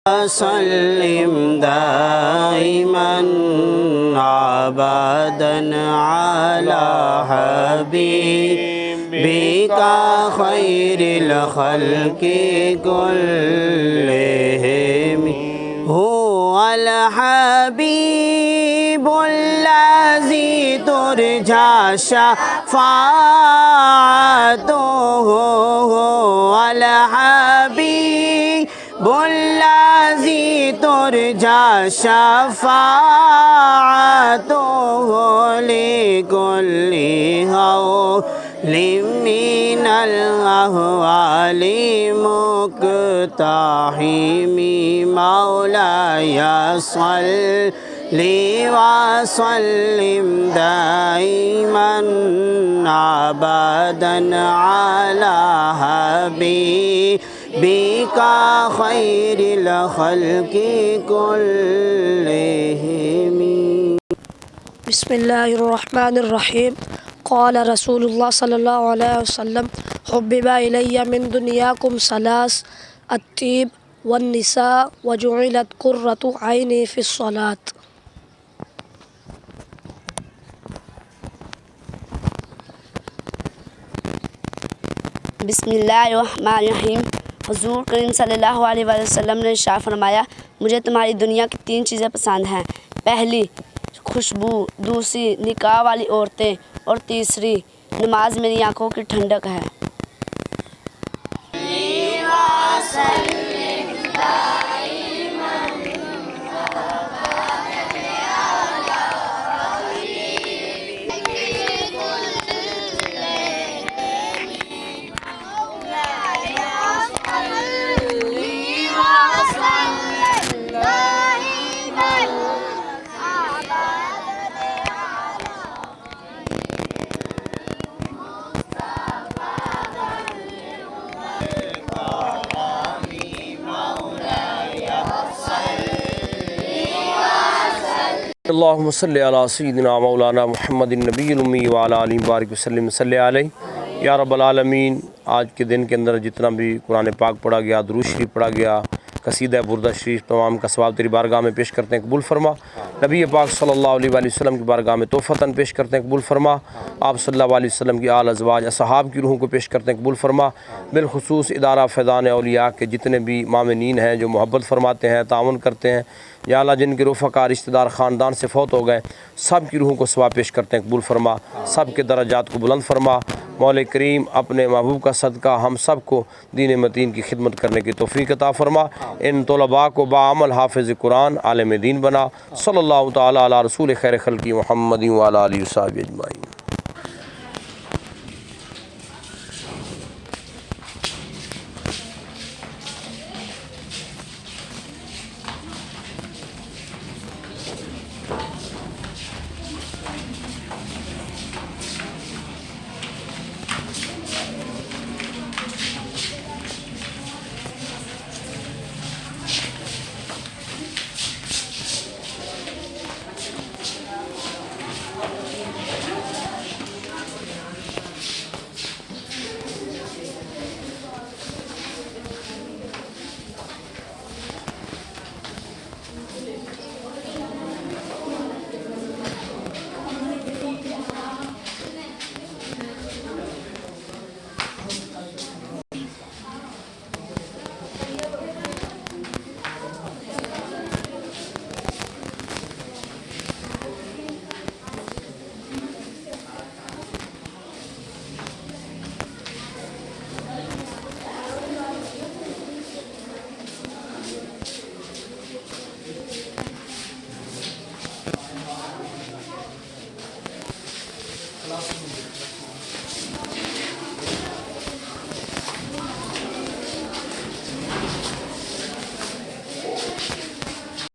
सल्लिम दाइमन अबदन अला हबीबिका खैरिल खल्क़ि कुल्लिहिम हुवल हबीबुल्लज़ी तुरजा शफ़ाअतुहु हुवल हबीबुल्लज़ी तुरजा शफ़ाअतुहु लिकुल्ली लिमिनल अहवालि मुक़्ताहिमी मौलाया सल्लि व सल्लिम दाइमन अबदन अला हबीबिका खैरिल खल्क़ि कुल्लिहिम। बिस्मिल्लाहिर्रहमानिर्रहीम। क़ाल रसूलुल्लाह सल्लल्लाहु अलैहि वसल्लम हुब्बिबा इलैया मिन दुनियाकुम सलास अत्तीब वन्निसा वजुइलत कुर्रतु ऐनी फ़िस्सलात। बिस्मिल्लाहिर्रहमानिर्रहीम। हुज़ूर करीम सल्लल्लाहु अलैहि वसल्लम ने इरशाद फरमाया, मुझे तुम्हारी दुनिया की 3 चीज़ें पसंद हैं। पहली खुशबू, दूसरी निकाह वाली औरतें और तीसरी नमाज मेरी आँखों की ठंडक है। अल्लाहुम्मा सल्लि अला सय्यिदिना मौलाना मुहम्मदिन नबिय्यिल उम्मी व अला आलिहि बारिक वसल्लम सल्लि अलैहि या रब्बल आलमीन। आज के दिन के अंदर जितना भी कुरान पाक पढ़ा गया, दुरूद शरीफ पढ़ा गया, कसीदा बुर्दा शरीफ, तमाम का सवाब तेरी बारगाह में पेश करते हैं, कबूल फरमा। नबी पाक सल्लल्लाहु अलैहि वसल्लम की बारगाह में तोहफ़तन पेश करते हैं, कबूल फरमा। आप सल्लल्लाहु अलैहि वसल्लम की आल अज़वाज असहाब की रूहों को पेश करते हैं, कबूल फरमा। बिलखुसूस इदारा फ़ैज़ान औलिया के जितने भी मामिनीन हैं जो मोहब्बत फरमाते हैं, ताउन करते हैं, या अल्लाह जिनके रफ़क़ा रिश्तेदार ख़ानदान से फ़ौत हो गए, सब की रूहों को सवाब पेश करते हैं, कबूल फरमा। सब के दर्जात को बुलंद फरमा। मौला करीम अपने महबूब का सदका हम सब को दीन मतीन की खिदमत करने की तौफ़ीक़ अता फ़रमा। इन तलबा को बाअमल हाफ़िज़ कुरान आलिम दीन बना। सल्लल्लाहु तआला अला रसूल खैर खल्क़ि मुहम्मदिन व अला आलिहि व सहबिहि अजमाइन।